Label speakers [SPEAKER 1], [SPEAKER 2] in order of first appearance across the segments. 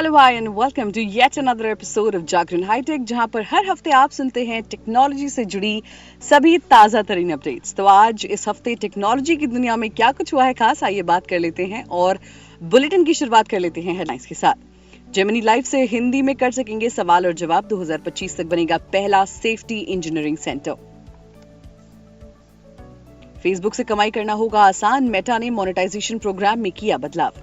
[SPEAKER 1] Hello hi and welcome to yet another episode of Jagran hi tech, जहां पर हर हफ्ते आप सुनते हैं टेक्नोलॉजी से जुड़ी सभी ताजा तरीन अपडेट्स। तो आज इस हफ्ते टेक्नोलॉजी की दुनिया में क्या कुछ हुआ है खास, आइए बात कर लेते हैं और बुलेटिन की शुरुआत कर लेते हैं हेडलाइंस के साथ। जेमिनी लाइव से हिंदी में कर सकेंगे सवाल और जवाब। 2025 तक बनेगा पहला सेफ्टी इंजीनियरिंग सेंटर। फेसबुक से कमाई करना होगा आसान, मेटा ने मोनेटाइजेशन प्रोग्राम में किया बदलाव।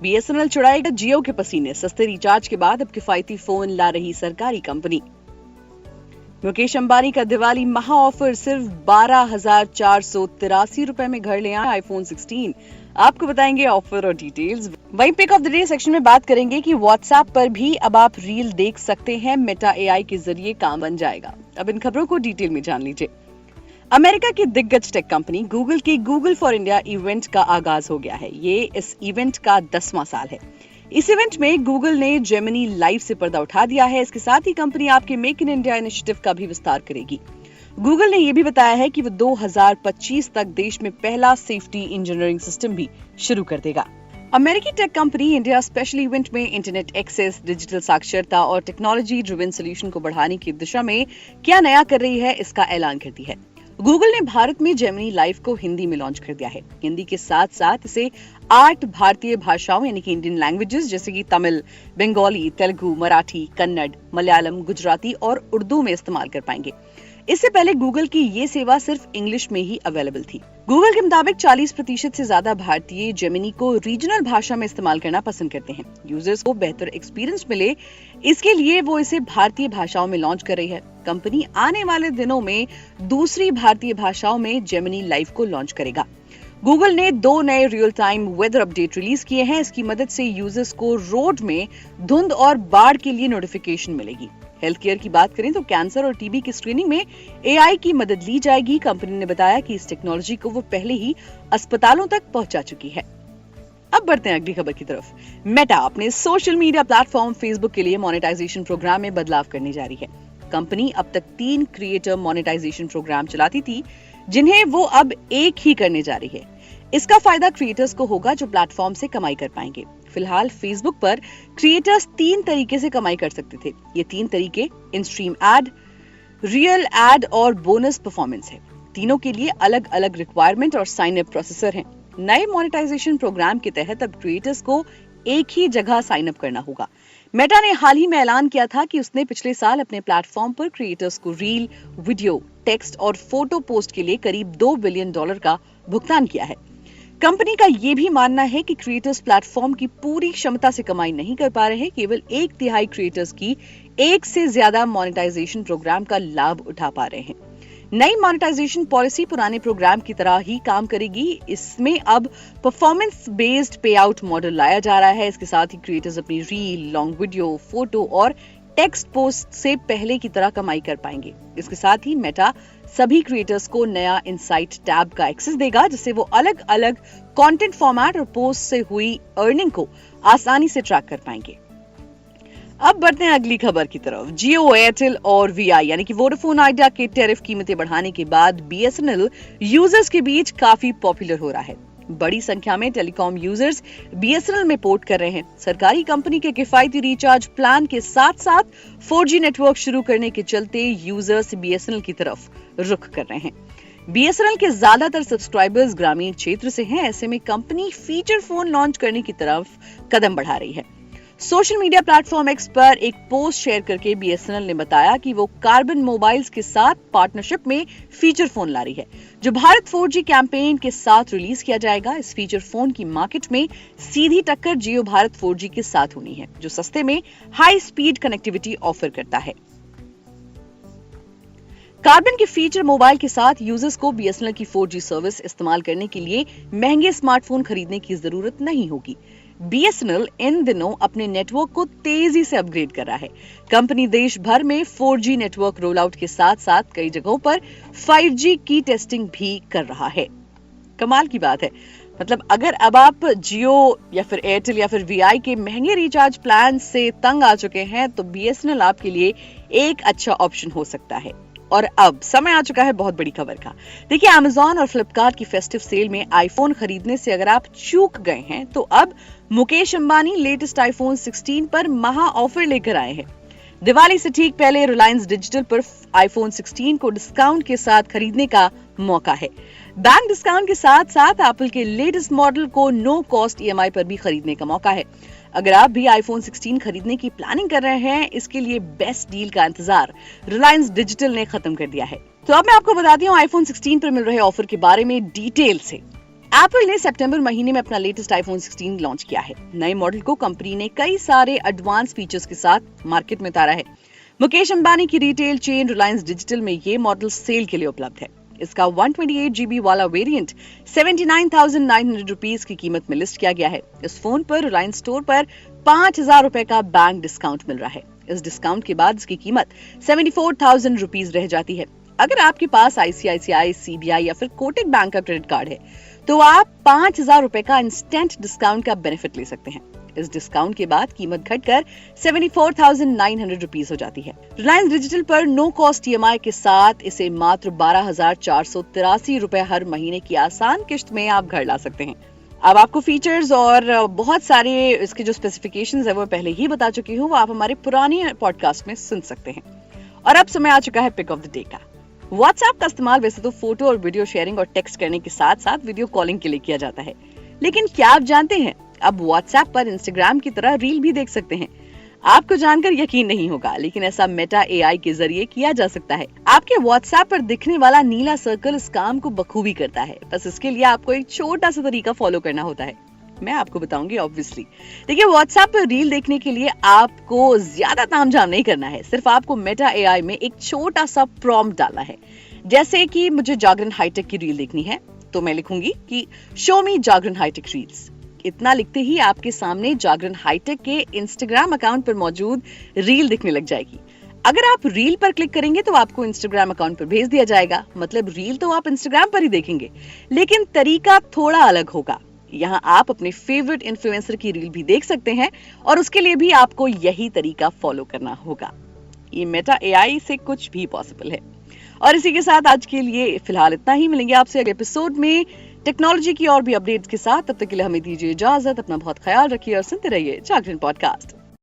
[SPEAKER 1] बीएसएनएल चुराएगा जियो के पसीने, सस्ते रिचार्ज के बाद अब किफायती फोन ला रही सरकारी कंपनी। मुकेश अंबानी का दिवाली महा ऑफर, सिर्फ 12,483 रुपए में घर ले आए आईफोन 16। आपको बताएंगे ऑफर और डिटेल्स। वहीं pick of the day section में बात करेंगे कि व्हाट्सएप पर भी अब आप रील देख सकते हैं, मेटा एआई के जरिए काम बन जाएगा। अब इन खबरों को डिटेल में जान लीजिए। अमेरिका की दिग्गज टेक कंपनी गूगल की गूगल फॉर इंडिया इवेंट का आगाज हो गया है। ये इस इवेंट का 10वां साल है। इस इवेंट में गूगल ने जेमिनी लाइव से पर्दा उठा दिया है। इसके साथ ही कंपनी आपके मेक इन इंडिया इनिशिएटिव का भी विस्तार करेगी। गूगल ने यह भी बताया है कि वो 2025 तक देश में पहला सेफ्टी इंजीनियरिंग सिस्टम भी शुरू कर देगा। अमेरिकी tech company India special event में इंटरनेट एक्सेस, डिजिटल साक्षरता और टेक्नोलॉजी ड्रिवन सोल्यूशन को बढ़ाने की दिशा में क्या नया कर रही है, इसका ऐलान करती है। गूगल ने भारत में जेमिनी लाइव को हिंदी में लॉन्च कर दिया है। हिंदी के साथ साथ इसे 8 भारतीय भाषाओं यानी कि इंडियन लैंग्वेजेस जैसे कि तमिल, बंगाली, तेलुगु, मराठी, कन्नड़, मलयालम, गुजराती और उर्दू में इस्तेमाल कर पाएंगे। इससे पहले गूगल की ये सेवा सिर्फ इंग्लिश में ही अवेलेबल थी। गूगल के मुताबिक 40% से ज्यादा भारतीय जेमिनी को रीजनल भाषा में इस्तेमाल करना पसंद करते हैं। यूजर्स को बेहतर एक्सपीरियंस मिले, इसके लिए वो इसे भारतीय भाषाओं में लॉन्च कर रही है। कंपनी आने वाले दिनों में दूसरी भारतीय भाषाओं में जेमिनी लाइव को लॉन्च करेगा। गूगल ने 2 नए real time weather update release किए हैं। इसकी मदद से यूजर्स को रोड में धुंध और बाढ़ के लिए नोटिफिकेशन मिलेगी। हेल्थ केयर की बात करें तो कैंसर और टीबी की स्क्रीनिंग में एआई की मदद ली जाएगी। कंपनी ने बताया कि इस टेक्नोलॉजी को वो पहले ही अस्पतालों तक पहुंचा चुकी है। अब बढ़ते हैं अगली खबर की तरफ। मेटा अपने सोशल मीडिया प्लेटफॉर्म फेसबुक के लिए मोनेटाइजेशन प्रोग्राम में बदलाव करने जा रही है। कंपनी अब तक 3 क्रिएटर मोनेटाइजेशन प्रोग्राम चलाती थी, जिन्हें वो अब एक ही करने जा रही है। इसका फायदा क्रिएटर्स को होगा जो प्लेटफॉर्म से कमाई कर पाएंगे। फिलहाल फेसबुक पर क्रिएटर्स 3 तरीके से कमाई कर सकते थे। ये 3 तरीके in stream ad, real ad और बोनस परफॉर्मेंस है। तीनों के लिए अलग अलग रिक्वायरमेंट और साइन अप प्रोसेसर हैं। नए मोनेटाइजेशन प्रोग्राम के तहत अब क्रिएटर्स को एक ही जगह साइन अप करना होगा। मेटा ने हाल ही में ऐलान किया था कि उसने पिछले साल अपने प्लेटफॉर्म पर क्रिएटर्स को रील, वीडियो, टेक्स्ट और फोटो पोस्ट के लिए करीब $2 बिलियन का भुगतान किया है। कंपनी का ये भी मानना है कि क्रिएटर्स प्लेटफॉर्म की पूरी क्षमता से कमाई नहीं कर पा रहे हैं। केवल 1/3 क्रिएटर्स की एक से ज्यादा मोनेटाइजेशन प्रोग्राम का लाभ उठा पा रहे हैं। नई मोनेटाइजेशन पॉलिसी पुराने प्रोग्राम की तरह ही काम करेगी। इसमें अब परफॉर्मेंस बेस्ड पे आउट मॉडल लाया जा रहा है। इसके साथ ही क्रिएटर्स अपनी रील, लॉन्ग वीडियो, फोटो और टेक्स्ट पोस्ट से पहले की तरह कमाई कर पाएंगे। इसके साथ ही मेटा सभी क्रिएटर्स को नया इनसाइट टैब का एक्सेस देगा, जिससे वो अलग अलग कंटेंट फॉर्मेट और पोस्ट से हुई अर्निंग को आसानी से ट्रैक कर पाएंगे। अब बढ़ते हैं अगली खबर की तरफ। जियो, एयरटेल और वीआई यानी कि वोडाफोन आइडिया के टैरिफ कीमतें बढ़ाने के बाद बीएसएनएल यूजर्स के बीच काफी पॉपुलर हो रहा है। बड़ी संख्या में टेलीकॉम यूजर्स बीएसएनएल में पोर्ट कर रहे हैं। सरकारी कंपनी के किफायती रिचार्ज प्लान के साथ साथ 4G नेटवर्क शुरू करने के चलते यूजर्स बीएसएनएल की तरफ रुख कर रहे हैं। बीएसएनएल के ज्यादातर सब्सक्राइबर्स ग्रामीण क्षेत्र से हैं। ऐसे में कंपनी फीचर फोन लॉन्च करने की तरफ कदम बढ़ा रही है। सोशल मीडिया प्लेटफॉर्म एक्स पर एक पोस्ट शेयर करके बीएसएनएल ने बताया कि वो कार्बन मोबाइल्स के साथ पार्टनरशिप में फीचर फोन ला रही है, जो भारत 4G कैंपेन के साथ रिलीज किया जाएगा। इस फीचर फोन की मार्केट में सीधी टक्कर जियो भारत 4G के साथ होनी है, जो सस्ते में हाई स्पीड कनेक्टिविटी ऑफर करता है। कार्बन के फीचर मोबाइल के साथ यूजर्स को बीएसएनएल की 4G सर्विस इस्तेमाल करने के लिए महंगे स्मार्टफोन खरीदने की जरूरत नहीं होगी। बीएसएनएल इन दिनों अपने नेटवर्क को तेजी से अपग्रेड कर रहा है। कंपनी देश भर में 4G नेटवर्क रोल आउट के साथ साथ कई जगहों पर 5G की टेस्टिंग भी कर रहा है। कमाल की बात है। मतलब अगर अब आप जियो या फिर एयरटेल या फिर वीआई के महंगे रिचार्ज प्लान से तंग आ चुके हैं तो बीएसएनएल आपके लिए एक अच्छा ऑप्शन हो सकता है। और अब समय आ चुका है बहुत बड़ी खबर का। देखिए, Amazon और Flipkart की फेस्टिव सेल में आईफोन खरीदने से अगर आप चूक गए हैं तो अब मुकेश अंबानी लेटेस्ट आईफोन 16 पर महा ऑफर लेकर आए हैं। दिवाली से ठीक पहले रिलायंस डिजिटल पर आईफोन 16 को डिस्काउंट के साथ खरीदने का मौका है। बैंक डिस्काउंट के साथ साथ एप्पल के लेटेस्ट मॉडल को नो कॉस्ट EMI पर भी खरीदने का मौका है। अगर आप भी आईफोन 16 खरीदने की प्लानिंग कर रहे हैं, इसके लिए बेस्ट डील का इंतजार रिलायंस डिजिटल ने खत्म कर दिया है। तो अब मैं आपको बताती हूँ आईफोन 16 पर मिल रहे ऑफर के बारे में डिटेल से। एप्पल ने सितंबर महीने में अपना लेटेस्ट आईफोन 16 लॉन्च किया है। नए मॉडल को कंपनी ने कई सारे एडवांस फीचर्स के साथ मार्केट में उतारा है। मुकेश अंबानी की रिटेल चेन रिलायंस डिजिटल में ये मॉडल सेल के लिए उपलब्ध है। इसका 128GB वाला वेरिएंट 79,900 रुपीज की कीमत में लिस्ट किया गया है। इस फोन पर रिलायंस स्टोर पर 5,000 रुपए का बैंक डिस्काउंट मिल रहा है। इस डिस्काउंट के बाद इसकी कीमत 74,000 रुपीज रह जाती है। अगर आपके पास ICICI, CBI या फिर कोटक बैंक का क्रेडिट कार्ड है तो आप 5,000 रुपए का इंस्टेंट डिस्काउंट का बेनिफिट ले सकते हैं। इस डिस्काउंट के बाद कीमत घटकर 74,900 रुपीज हो जाती है। रिलायंस डिजिटल पर नो कॉस्ट EMI के साथ इसे मात्र 12,483 रुपए हर महीने की आसान किश्त में आप घर ला सकते हैं। अब आपको फीचर्स और बहुत सारे इसके जो स्पेसिफिकेशंस है वो पहले ही बता चुकी हूँ, वो आप हमारे पुराने पॉडकास्ट में सुन सकते हैं। और अब समय आ चुका है पिक ऑफ द डे का। व्हाट्सएप का इस्तेमाल वैसे तो फोटो और वीडियो शेयरिंग और टेक्स्ट करने के साथ साथ वीडियो कॉलिंग के लिए किया जाता है, लेकिन क्या आप जानते हैं अब व्हाट्सएप पर इंस्टाग्राम की तरह रील भी देख सकते हैं। आपको जानकर यकीन नहीं होगा, लेकिन ऐसा मेटा AI के जरिए किया जा सकता है। आपके व्हाट्सएप पर दिखने वाला नीला सर्कल इस काम को बखूबी करता है। बस इसके लिए आपको एक छोटा सा तरीका फॉलो करना होता है, मैं आपको बताऊंगी ऑब्वियसली। देखिए, व्हाट्सएप पर रील देखने के लिए आपको ज्यादा तामझाम नहीं करना है। सिर्फ आपको मेटा AI में एक छोटा सा प्रॉम्प्ट डालना है। जैसे कि मुझे जागरण हाईटेक की रील देखनी है तो मैं लिखूंगी कि शो मी जागरण हाईटेक रील्स। इतना लिखते ही आपके सामने जागरण हाईटेक के इंस्टाग्राम अकाउंट पर मौजूद रील दिखने लग जाएगी। अगर आप रील पर क्लिक करेंगे तो आपको इंस्टाग्राम अकाउंट पर भेज दिया जाएगा। मतलब रील तो आप इंस्टाग्राम पर ही देखेंगे, लेकिन तरीका थोड़ा अलग होगा। यहाँ आप अपने फेवरेट इन्फ्लुएंसर की रील भी देख सकते हैं और उसके लिए भी आपको यही तरीका फॉलो करना होगा। ये मेटा AI से कुछ भी पॉसिबल है। और इसी के साथ आज के लिए फिलहाल इतना ही। मिलेंगे आपसे अगले एपिसोड में टेक्नोलॉजी की और भी अपडेट्स के साथ। तब तक के लिए हमें दीजिए इजाजत। अपना बहुत ख्याल रखिए और सुनते रहिए जागरण पॉडकास्ट।